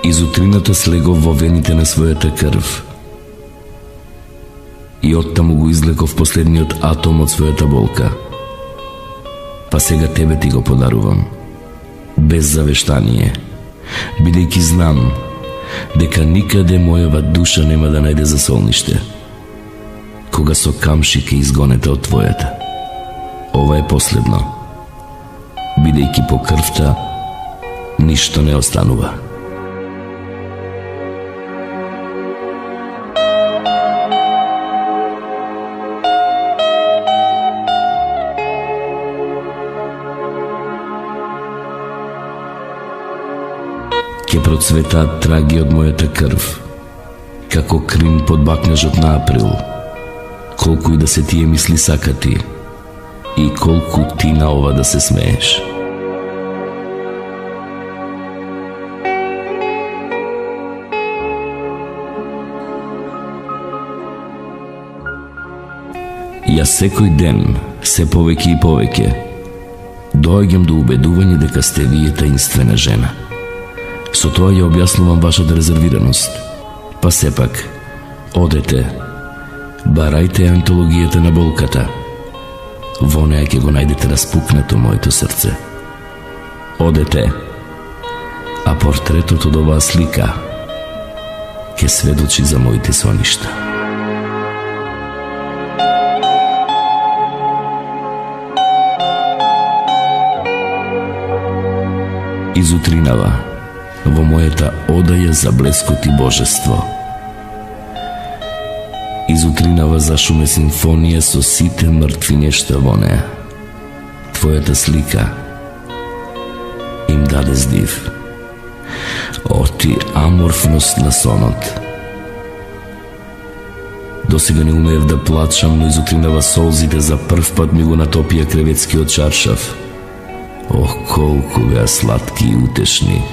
Из утрината слегов во вените на својата крв и оттаму го излеков последниот атом од својата болка. Па сега тебе ти го подарувам, без завештание, бидејќи знам дека никаде мојава душа нема да најде засолниште, кога со камши ке изгонете од твојата. Ова е последно, бидејќи по крвта ништо не останува. Ке процветаат траги од мојата крв, како крин под бакнежот на април, колку и да се тие мисли сакати, и колку ти на ова да се смееш. Јас секој ден, се повеќе и повеќе, доаѓам до убедување дека сте вие таинствена жена. Со тоа ја објаснувам вашата резервираност. Па сепак, одете, барајте антологијата на болката. Во неа ќе го најдете распукнато моето срце. Одете, а портретот од оваа слика ќе сведочи за моите соништа. Изутринава, во мојата одаја за блескот и божество. Изутринава зашуме симфонија со сите мртви нешта во неа. Твојата слика им даде здив. О, ти аморфност на сонот. Досега не умеев да плачам, но изутринава солзите за прв пат ми го натопија креветскиот чаршав. Ох, колку беа сладки и утешни.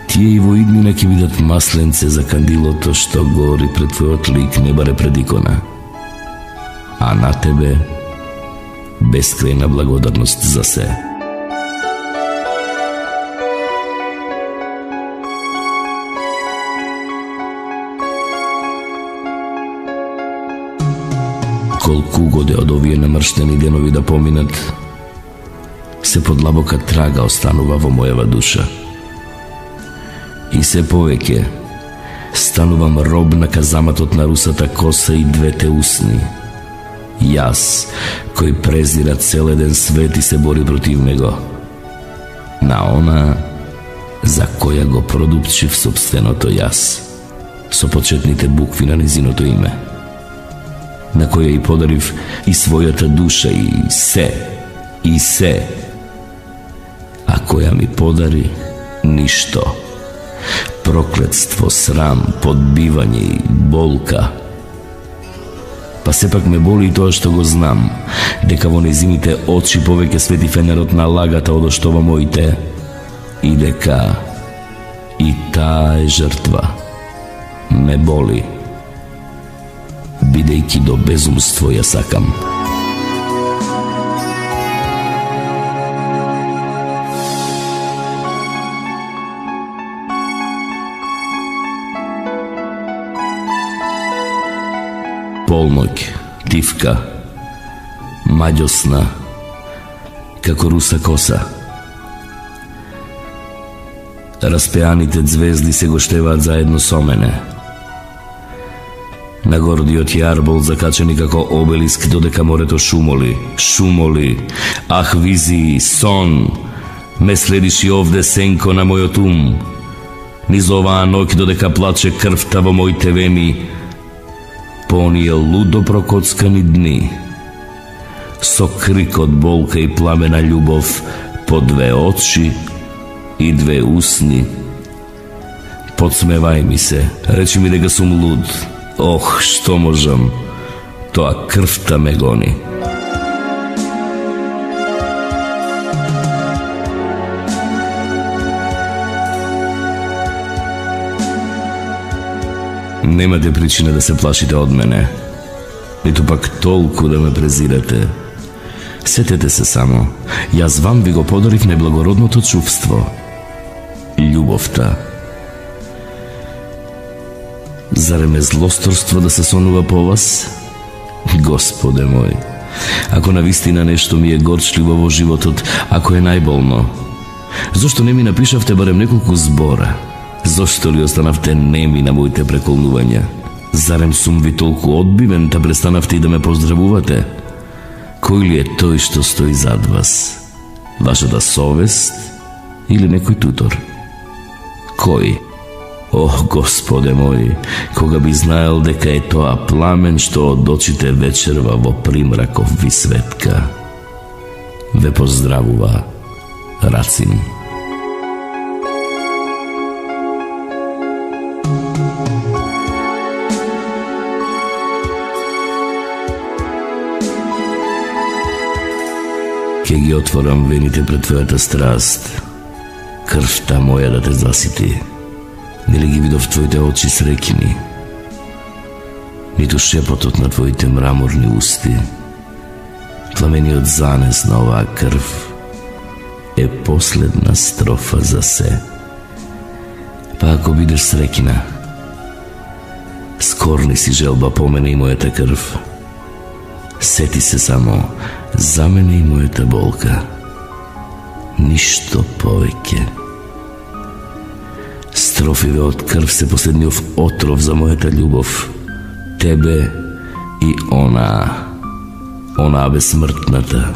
Тие и во иднина ќе бидат масленце за кандилото што гори пред твојот лик, не баре пред икона. А на тебе бескрајна благодарност за се. Колку годе од овие намрштени денови да поминат, се подлабока трага останува во мојава душа. И се повеќе станувам роб на казаматот на русата коса и двете усни. Јас, кој презира цел еден свет и се бори против него. На она за која го продупчив собственото јас, со почетните букви на незиното име, на која и подарив и својата душа и се, а која ми подари ништо. Проклетство, срам, подбивање и болка. Па сепак ме боли и тоа што го знам, дека во незините очи повеќе свети фенерот на лагата од што во моите, и дека и таа е жртва. Ме боли, бидејќи до безумство ја сакам. Полноќ, тивка, маѓосна, како руса коса. Распеаните звезди се гоштеваат заедно со мене. На гордиот јарбол закачени како обелиск, додека морето шумоли, ах визии, сон, ме следиш и овде сенко на мојот ум. Низ оваа ноќ додека плаче крвта во моите вени, по оние лудо прокоцкани дни, со крик од болка и пламена љубов, по две очи и две усни. Подсмевај ми се, речи ми дека сум луд. Ох, што можам, тоа крвта ме гони. Немате причина да се плашите од мене, ниту пак толку да ме презирате. Сетете се само, јас вам ви го подарив најблагородното чувство, љубовта. Зарем е злосторство да се сонува по вас? Господе мој, ако навистина нешто ми е горчливо во животот, ако е најболно, зошто не ми напишавте барем неколку збора? Зошто ли останавте неми на моите преколнувања? Зарем сум ви толку одбивен, да престанавте и да ме поздравувате? Кој ли е тој што стои зад вас? Вашата совест или некој тутор? Кој? Ох, Господе мој, кога би знаел дека е тоа пламен што од очите вечерва во примраков ви светка. Ве поздравува Рацин. Ке ги отворам вените пред твојата страст, крвта моја да те засити. Нели ги видов твоите очи срекини, ниту шепотот на твоите мраморни усти. Пламениот занес на оваа крв е последна строфа за се. Па ако бидеш срекина, скорни си желба по мене и мојата крв. Сети се само за мене и мојата болка. Ништо повеќе. Строфиве од крв се последниот отров за мојата љубов. Тебе и она безсмртната.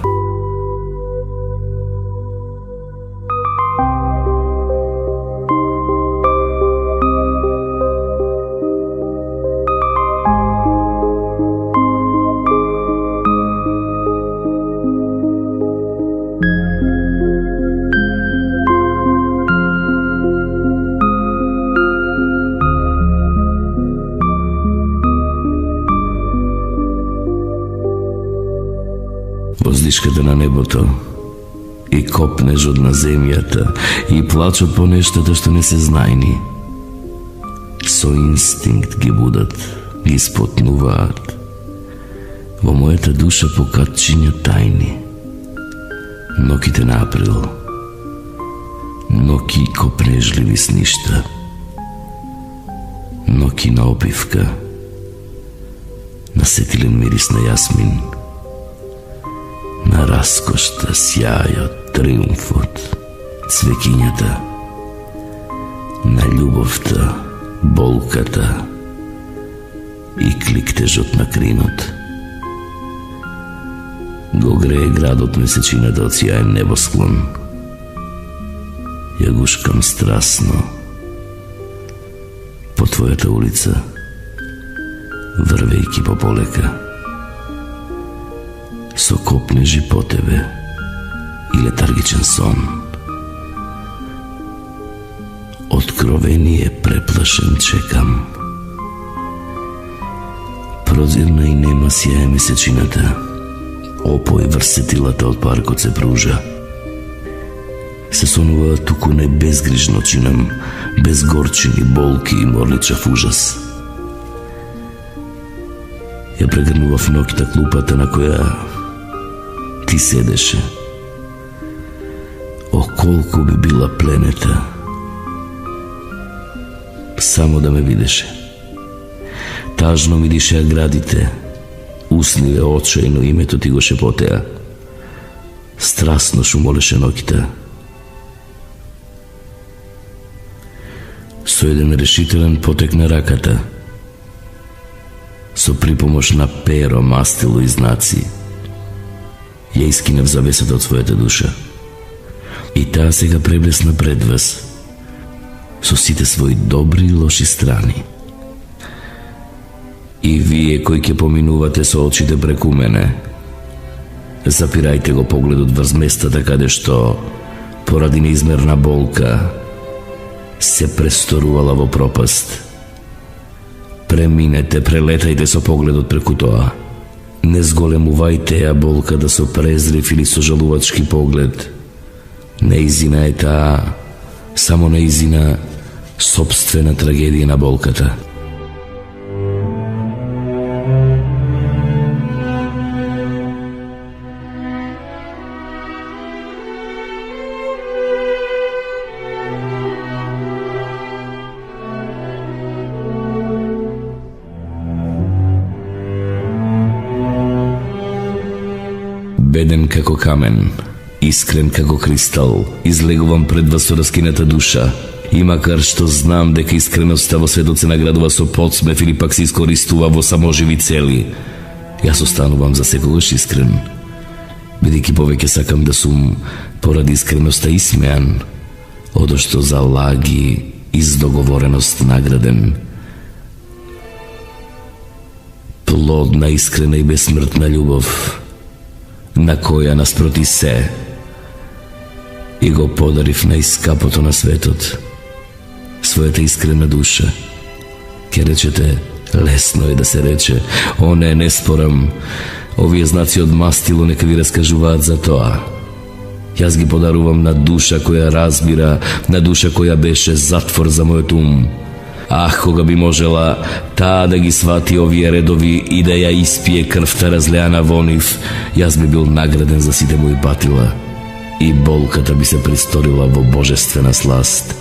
Воздишката на небото и копнежот на земјата и плачот по нештата што не се знајни. Со инстинкт ги будат, ги спотнуваат. Во мојата душа покатчиња тајни. Ноките на април, ноки копнежливи с ништа, ноки на опивка, на сетилен мирис на јасмин, на раскошта, сјајот, триумфот, цвеќињата, на љубовта, болката и кликтежот на кринот. Го грее градот месечината од сјаен небосклон. Ја гушкам страстно по твојата улица, врвејки по полека. Со копнежи по тебе и летаргичен сон. Откровение преплашен чекам. Прозирна и нема сјае месечината. Опој врз сетилата од паркот се пружа. Се сонува туку не безгрижно чинам, без горчини, болки и морличав ужас. Ја прегрнував ноќта клупата на која ти седеше. О, колку би била пленета, само да ме видеше. Тажно ми дишеа градите, усливе очајно името ти го шепотеа. Страстно шумолеше ноќта. Со еден решителен потек на раката, со припомош на перо, мастило и знаци, ја искинав завесата од својата душа. И таа сега преблесна пред вас, со сите своји добри и лоши страни. И вие кои ќе поминувате со очите преку мене, запирајте го погледот врз местата каде што, поради неизмерна болка, се престорувала во пропаст. Преминете, прелетајте со погледот преку тоа. Не зголемувајте ја болката со презрив или со жалувачки поглед. Неизина е таа, само неизина собствена трагедија на болката. Беден како камен, искрен како кристал, излегувам пред вас со раскината душа. И макар што знам дека искреноста во светот се наградува со подсмев или пак се искористува во саможиви цели, јас останувам за секогаш искрен, бидејќи повеќе сакам да сум поради искреноста исмеан, одошто за лаги из договореност награден. Плодна, искрена и безсмртна љубов, на која наспроти се и го подарив најскапото на светот, својата искрена душа. Ке речете, лесно е да се рече, о не спорам, овие знаци од мастило нека ви раскажуваат за тоа. Јас ги подарувам на душа која разбира, на душа која беше затвор за мојот ум. Ах, кога би можела таа да ги свати овие редови и да ја испие крвта разлеана во нив, јас би бил награден за сите мои патила и болката би се присторила во божествена сласт.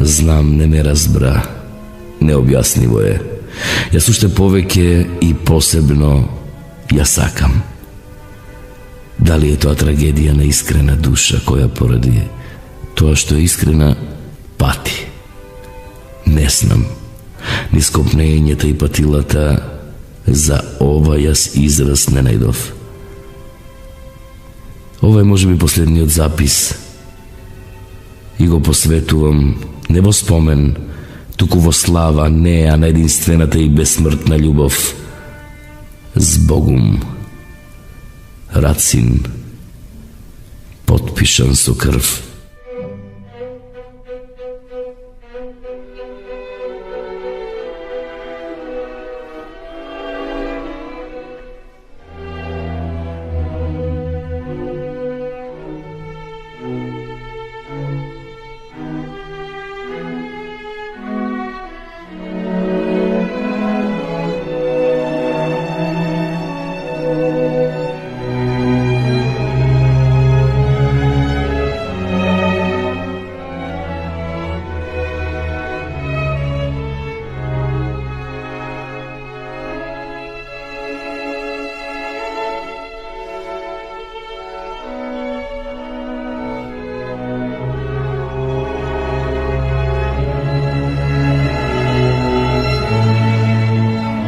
Знам, не ме разбра, необјасниво е. Јас уште повеќе и посебно ја сакам. Дали е тоа трагедија на искрена душа која поради тоа што е искрена пати? Не знам. Низ копнењата и патилата за ова јас израз не најдов. Ова е можеби последниот запис и го посветувам не во спомен, туку во слава неа на единствената и безсмртна љубов. Збогум. Рацин, потпишан со крв.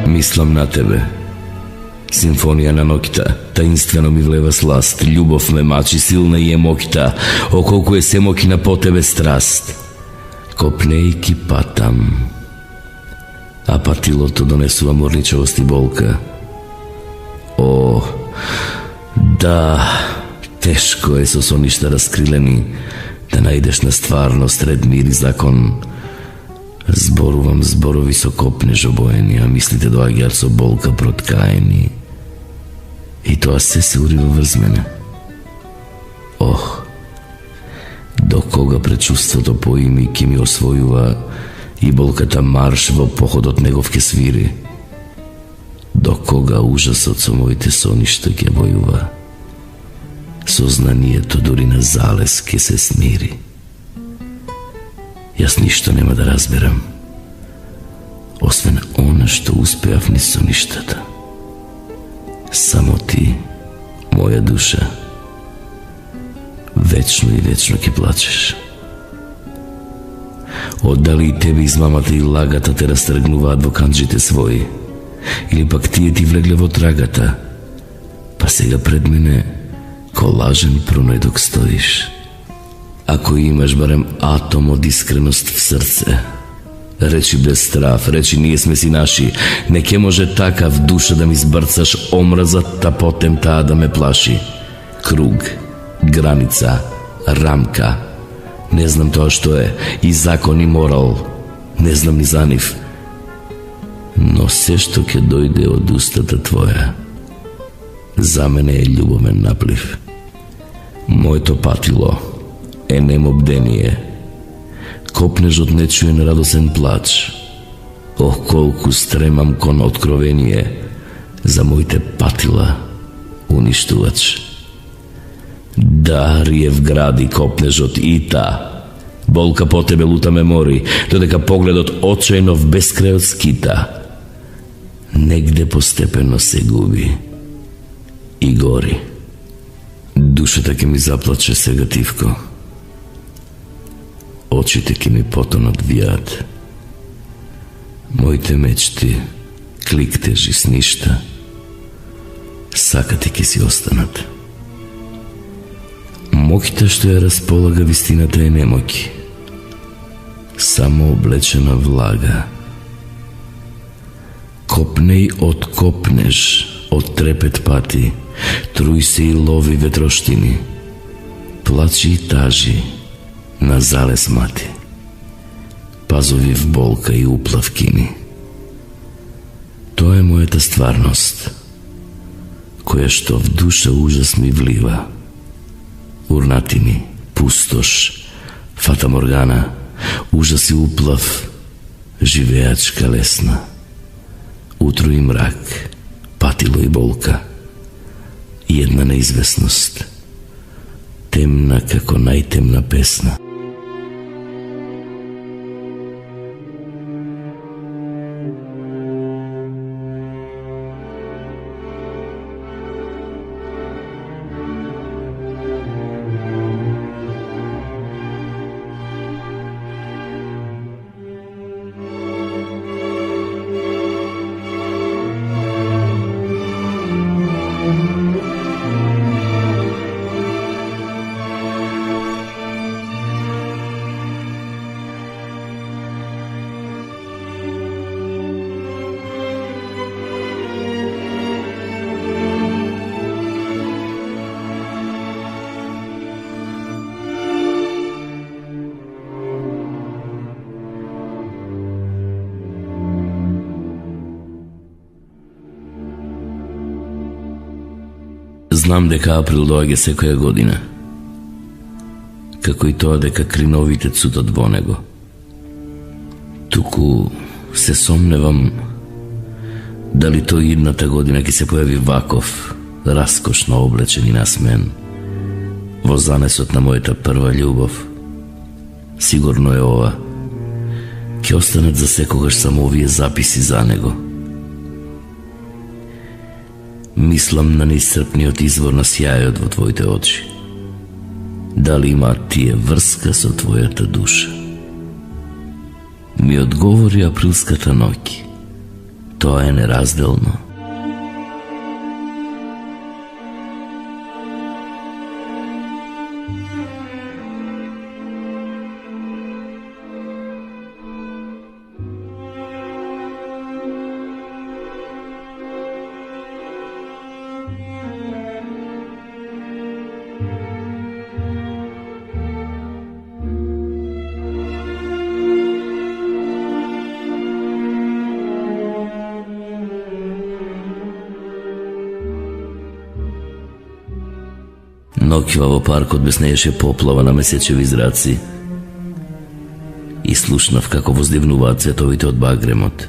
Мислам на тебе. Симфонија на ноќта, таинствено ми влева сласт, љубов ме мачи, силна и е моќта, о колку е се моќна по тебе страст. Копнејки патам, а патилото донесува морничавост и болка. О, да, тешко е со соништа раскрилени да најдеш на стварност ред, мир и закон. Зборувам зборови со копнеж обоени, а мислите доаѓаат со болка проткаени. И тоа се урива врз мене. Ох, до кога пречувството поими ке ми освојува и болката марш во походот негов ке свири? До кога ужасот со моите соништа ке војува? Сознанието дури на залез ке се смири. Јас ништо нема да разберам, освен она што успеав низ соништата. Само ти, моја душа, вечно и вечно ќе плачеш. Оддали и тебе измамата и лагата те растргнуваат во канџите своји, или пак тие ти влегле во трагата, па сега пред мене колажен пронајдок стоиш. Ако имаш барем атом од искреност в срце, речи без страф, речи ние сме си наши, не ке може така в душа да ми збрцаш омразат, та потем таа да ме плаши. Круг, граница, рамка, не знам тоа што е, и закон и морал, не знам ни за нив, но се што ќе дојде од устата твоја, за мене е љубовен наплив. Моето патило е немо бдение, копнежот нечуен радосен плач. Ох, колку стремам кон откровение за моите патила, уништувач. Да, риев гради копнежот и та, болка по тебе лута ме мори, додека погледот очајно в бескрајот скита. Негде постепено се губи, и гори. Душата ќе ми заплаче сега тивко. Очите ќе ми потонат вијат. Моите мечти, кликтежи с ништа, сакати ќе си останат. Моќта што ја располага вистината е немоќ, само облечена влага. Копнеј откопнеш, од трепет пати, труј се и лови ветроштини, плачи и тажи на залез мати, пазови в болка и уплавкини. Тоа е мојата стварност, која што в душа ужас ми влива. Урнатини, пустош, фатаморгана, ужас и уплав, живеачка лесна. Утро и мрак, патило и болка, и една неизвестност, темна како најтемна песна. Знам дека април доаѓа секоја година, како и тоа дека криновите цутат во него. Туку се сомневам дали тој идната година ќе се појави ваков, раскошно облечен и насмеен, во занесот на мојата прва љубов. Сигурно е ова. Ќе останат за секогаш само овие записи за него. Мислам на неисцрпниот извор на сјајот во твоите очи. Дали имаат тие врска со твојата душа? Ми одговори априлската ноќ. Тоа е неразделно. Ноќва во паркот безнееше поплава на месечеви зраци и слушнав како воздивнуваат цветовите од багремот.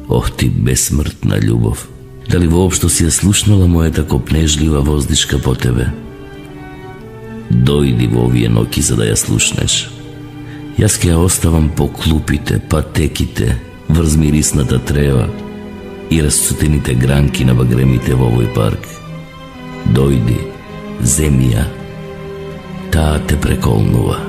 Ох ти бесмртна љубов, дали воопшто си ја слушнала мојата копнежлива воздишка по тебе? Дојди во овие ноќи за да ја слушнеш. Јас ќе ја оставам по клупите, патеките, врз мирисната трева и расцутените гранки на багремите во овој парк. Дојди, земја, таа те преколнува.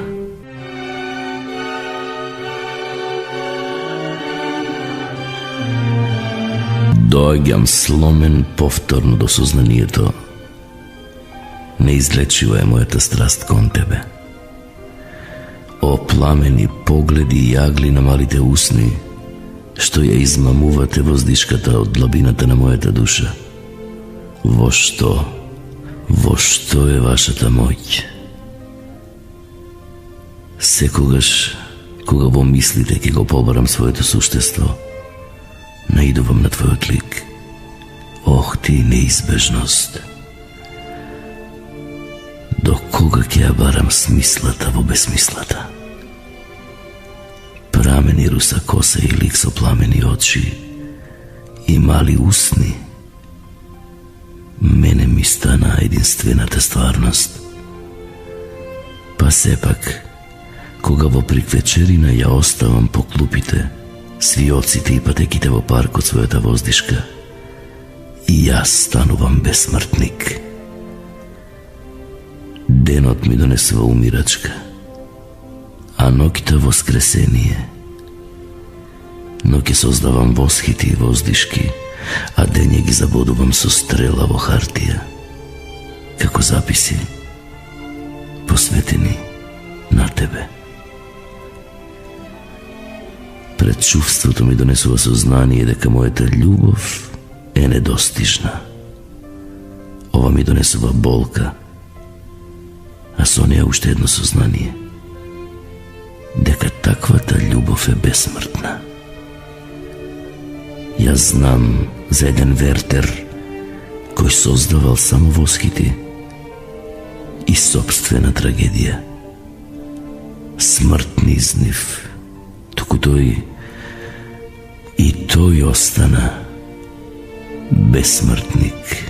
Доаѓам сломен повторно до сознанието. Неизлечива е мојата страст кон тебе. О пламени погледи и јагли на малите усни, што ја измамувате воздишката од длабината на мојата душа. Во што е вашата моќ? Секогаш, кога во мислите ќе го побарам своето суштество, наидувам на твојот лик. Ох ти неизбежност! До кога ќе ја барам смислата во бесмислата? Прамени руса коса и лик со пламени очи и мали усни. Мене ми стана единствената стварност. Па сепак, кога во приквечерина ја оставам по клупите, свиоците и патеките во паркот својата воздишка, И јас станувам бесмртник. Денот ми донесува умирачка, а ноќта воскресение. Ноќе создавам восхити и воздишки, а дење ги забодувам со стрела во хартија, како записи посветени на тебе. Предчувството ми донесува сознание дека мојата љубов е недостижна. Ова ми донесува болка, а со неја уште едно сознание дека таквата љубов е бесмртна. Јас знам за еден Вертер кој создавал само восхити и собствена трагедија. Смрт низ нив, туку тој остана бесмртник.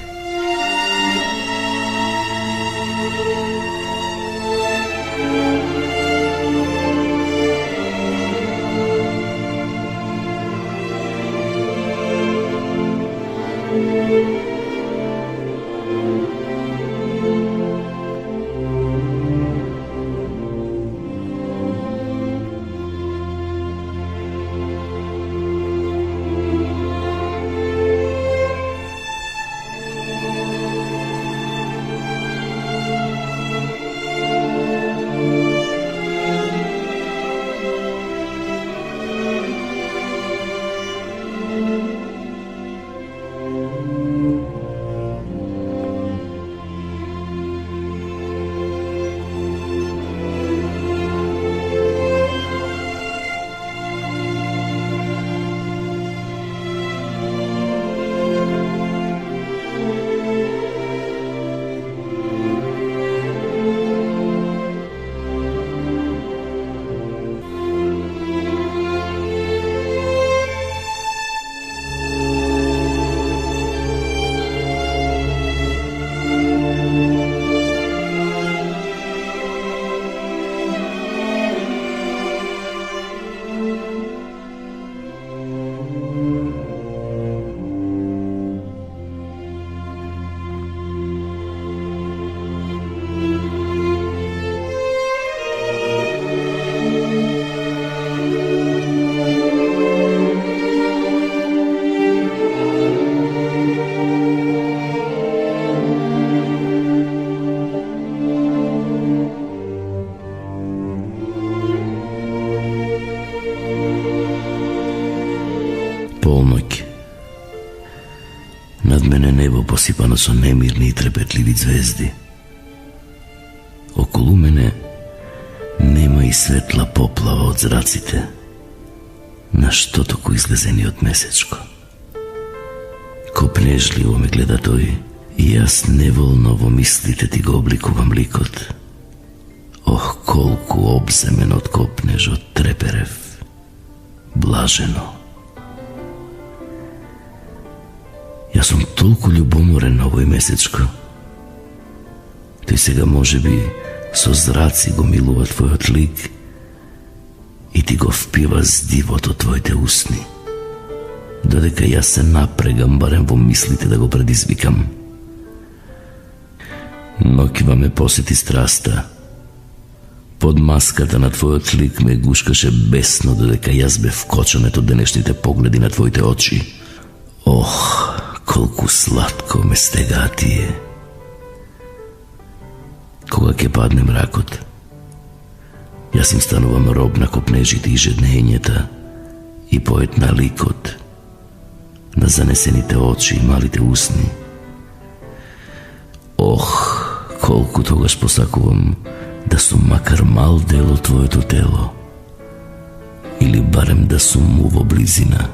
Полноќ. Над мене небо посипано со немирни и трепетливи звезди. Околу мене нема и светла поплава од зраците, на што току излезени од месечко. Копнежливо ме гледа тој и јас неволно во мислите ти го обликувам ликот. Ох, колку обземен од копнежот треперев, блажено. Јас сум толку љубоморен на овој месечко. Тој сега можеби со зраци го милува твојот лик и ти го впива с дивото твоите усни, додека јас се напрегам барем во мислите да го предизвикам. Ноќва ме посети страста. Под маската на твојот лик ме гушкаше бесно, додека јас бев вкоченет од денешните погледи на твоите очи. Ох, колку сладко ме стегаа тие. Кога ќе падне мракот, јас им станувам роб на копнежите и жеднењата и поет на ликот, на занесените очи и малите усни. Ох, колку тогаш посакувам да сум макар мал дел од твоето тело, или барем да сум му во близина.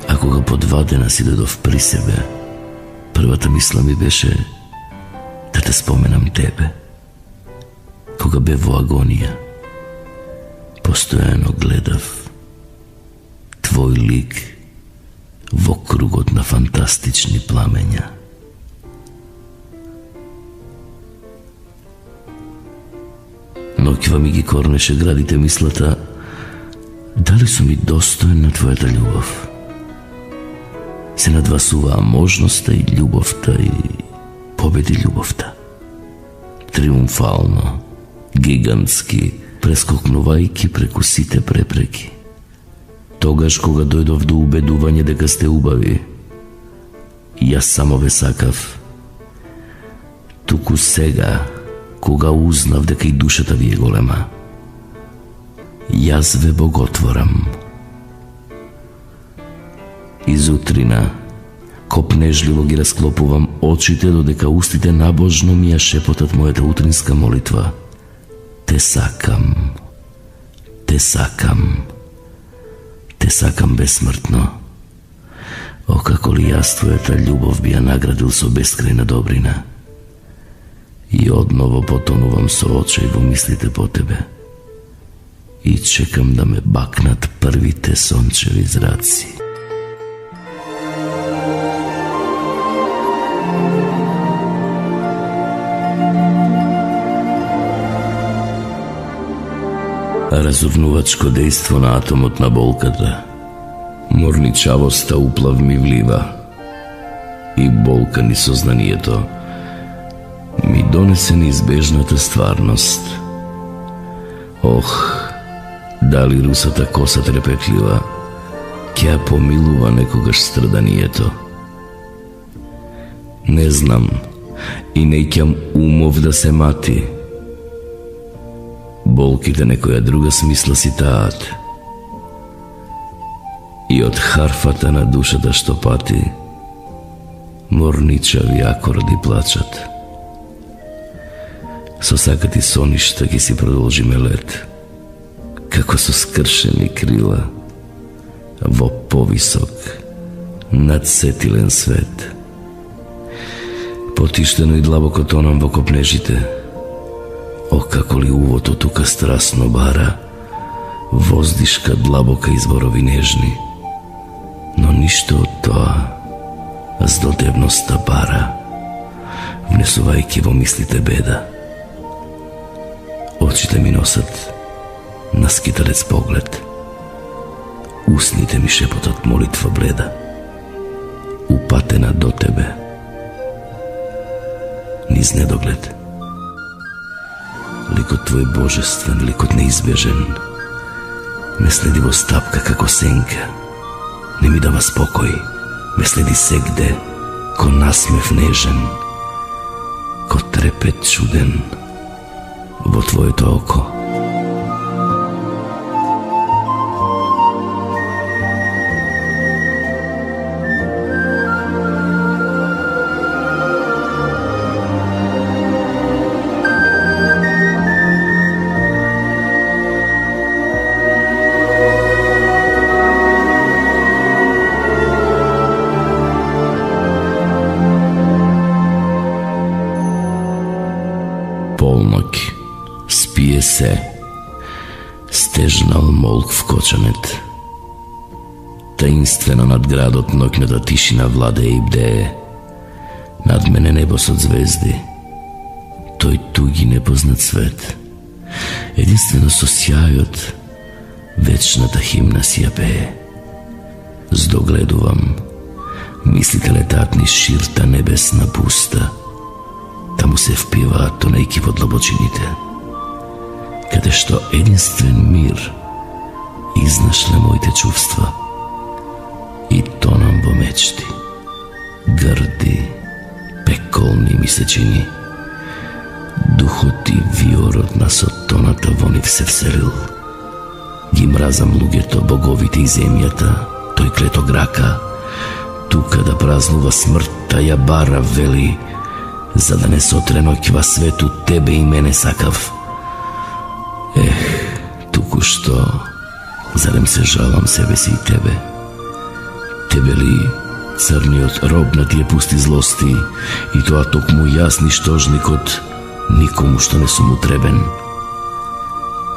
А кога подвадена си додов при себе, првата мисла ми беше да те споменам тебе. Кога бе во агонија, постојано гледав твој лик во кругот на фантастични пламења. Ноќва ми ги корнеше градите мислата да Дали сум и достоен на твојата љубов? Се надвасуваа можноста и љубовта и победи љубовта. Триумфално, гигантски, прескокнувајќи преку сите препреки. Тогаш кога дојдов до убедување дека сте убави, јас само ве сакав. Туку сега, кога узнав дека и душата ви е голема, јас ве боготворам. Изутрина, копнежливо ги расклопувам очите додека устите набожно ми ја шепотат мојата утринска молитва. Те сакам, те сакам, те сакам бесмртно. О, како ли јас твојата љубов би ја наградил со бескрајна добрина. И одново потонувам со очај во мислите по тебе. И чекам да ме бакнат првите сончеви зраци. Разувнувачко дејство на атомот на болката. Морничавоста уплав ми влива и болка ни сознанието ми донесе неизбежната стварност. Ох, дали русата коса трепетлива ќе ја помилува некогаш страданието. Не знам и неќам умов да се мати. Болките некоја друга смисла си таат. И од харфата на душата што пати, морничави акорди плачат. Со сакати соништа ќе си продолжиме лет, како со скршени крила, во повисок, надсетилен свет. Потиштено и длабоко тонам во копнежите. О, како ли увото тука страстно бара, воздишка длабока и зборови нежни. Но ништо од тоа, здодевноста бара, внесувајќи во мислите беда. Очите ми носат на скиталец поглед, усните ми шепотат молитва бледа, упатена до тебе, низ недоглед. Ликот твој божествен, ликот неизбежен, ме следи во стапка како сенка, не ми дава спокој, ме следи сегде, ко насмев нежен, ко трепет чуден во твоето око. Полноќ, спие се, стежнал молк в кочанет. Таинствено над градот ноќната тишина владее и бдее. Над мене небо со звезди, тој туги непознат свет. Единствено со сјајот вечната химна си ја пее. Здогледувам, мислите летаат низ ширта небесна пуста. Таму се впиваат тонејки во длабочините, каде што единствен мир изнашле моите чувства и тонам во мечти. Грди, пеколни ми се чини. Духот и виорот на сотоната во нив се вселил. Ги мразам луѓето, боговите и земјата, тој клетог рака. Тука да празнува смртта ја бара, вели, за да не сотре ноќва свету тебе и мене сакав. Туку што, зарем се жалам себе си и тебе? Тебе ли црниот роб на тие пусти злости и тоа токму јас ништожникот, никому што не сум утребен?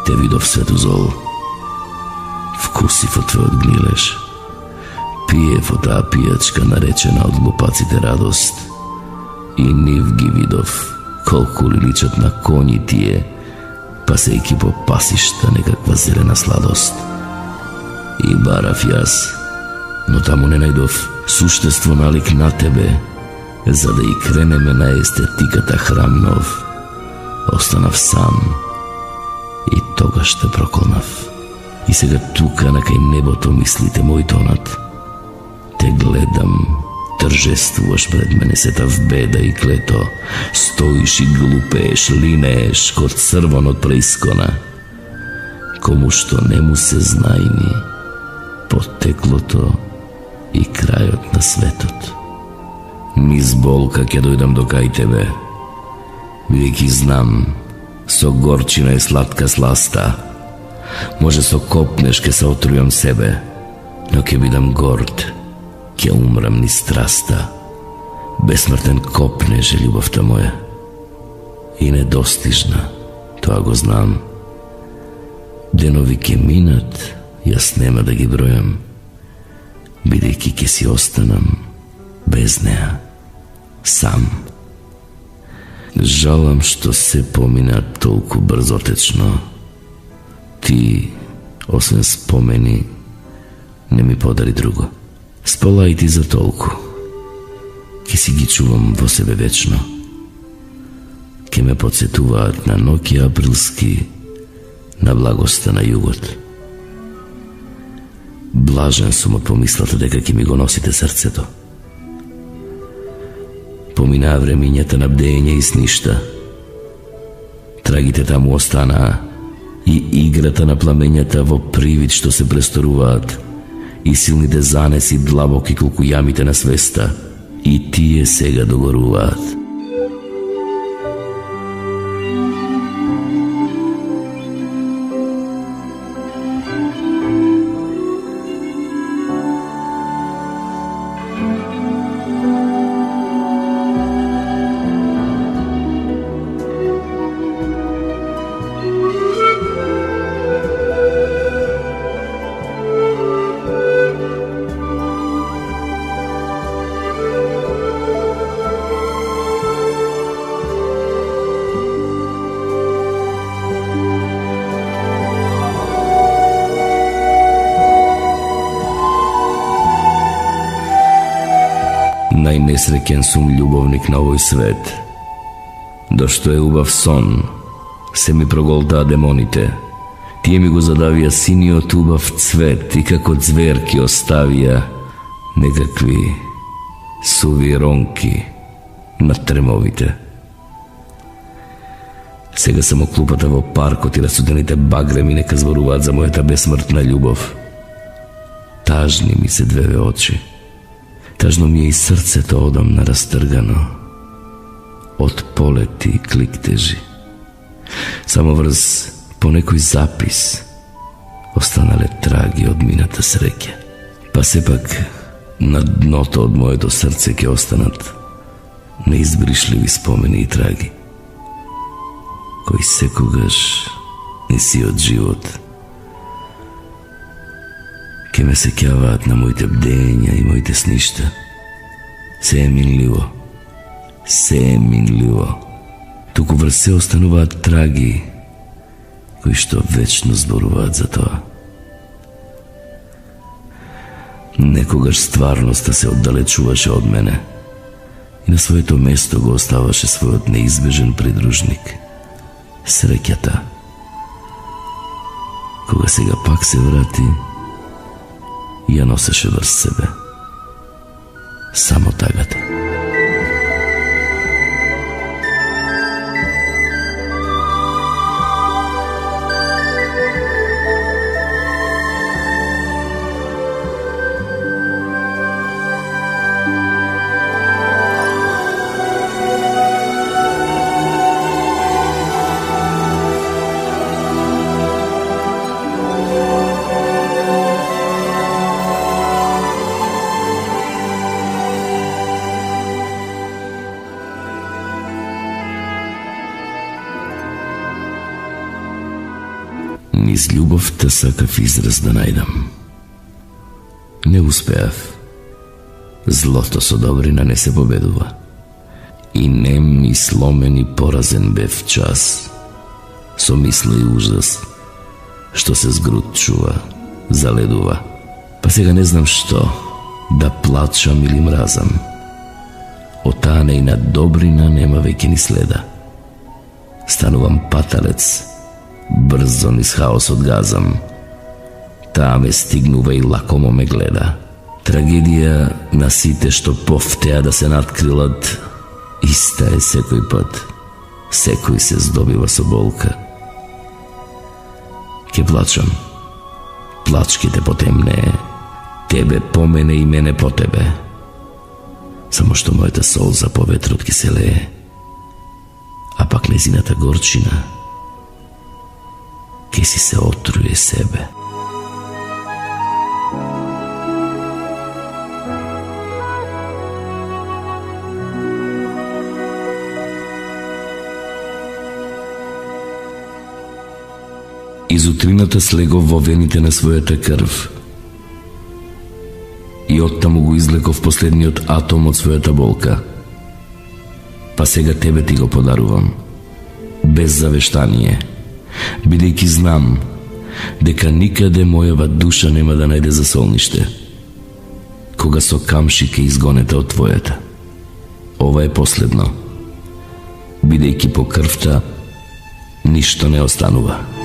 Те видов свету зол, вкусив од твојот гнилеж, пиев од таа пијачка наречена од глупаците радост, и нив ги видов колку ли личат на коњи тие, пасејки по пасишта некаква зелена сладост. I барав јас, но таму не најдов суштество налик на тебе, за да и кренеме на естетиката храмнов. Останав сам и тогаш те проколнав. И сега тука на кај небото мислите мои тонат. Те гледам, торжествуваш пред мене сетав беда и клето, стоиш и глупееш, линееш код црвон од преискона, кому што не му се знајни потеклото и крајот на светот. Низ болка ќе дојдам до кај тебе, бидејќи знам, со горчина и сладка сласта, може со копнеш ке се отрујам себе, но ќе бидам горд, ќе умрам низ страста. Бесмртен копнеше љубовта моја и недостижна, тоа го знам. Денови ќе минат, јас нема да ги бројам, бидејќи ќе си останам без неа, сам. Жалам што се помина толку брзотечно. Ти, освен спомени, не ми подари друго. Спола и ти за толку. Ке си ги чувам во себе вечно. Ке ме подсетуваат на ноќи априлски, на благоста на југот. Блажен сум од помислата дека ќе ми го носите срцето. Поминаа времињата на бдење и сништа. Трагите таму останаа и играта на пламењата во привид што се престоруваат, и силните занеси длабоки колку јамите на свеста, и тие сега догоруваат. Најнесреќен сум љубовник на овој свет. Дошто е убав сон, се ми проголтаа демоните. Тие ми го задавија синиот убав цвет и како ѕверки оставија некакви суви ронки на тремовите. Сега сам оклупата во паркот и расудените багреми нека зборуваат за мојата бесмртна љубов. Тажни ми се двеве очи. Тажно ми е и срцето одамна растргано од полети и кликтежи. Само врз по некој запис останале траги од мината среќа. Па сепак на дното од моето срце ќе останат неизбришливи спомени и траги, кои секогаш не си од живот. Ке ме сеќаваат на моите бдења и моите сништа. Се е минливо, се е минливо. Туку врз се остануваат траги, кои што вечно зборуваат за тоа. Некогаш стварноста се оддалечуваше од мене и на своето место го оставаше својот неизбежен придружник — среќата. Кога сега пак се врати, ја носеше врз себе само тагата. Низ љубовта сакав израз да најдам. Не успеав. Злото со добрина не се победува. И нем и сломен и поразен бев час, со мисла и ужас, што се згрутчува, заледува. Па сега не знам што, да плачам или мразам. Од таа нејна добрина нема веќе ни следа. Станувам паталец, брзо низ хаосот газам. Таа ме стигнува и лакомо ме гледа. Трагедија на сите што повтеа да се надкрилат, иста е секој пат. Секој се здобива со болка. Ке плачам. Плачките потемнее. Тебе по мене и мене по тебе. Само што мојата солза по ветрот ке се лее. А пак незината горчина ке си се отруе себе. Из утрината слегов во вените на својата крв и оттаму го излеков последниот атом од својата болка. Па сега тебе ти го подарувам, без завештание, бидејќи знам дека никаде мојава душа нема да најде засолниште, кога со камши ке изгонете од твојата. Ова е последно, бидејќи по крвта ништо не останува.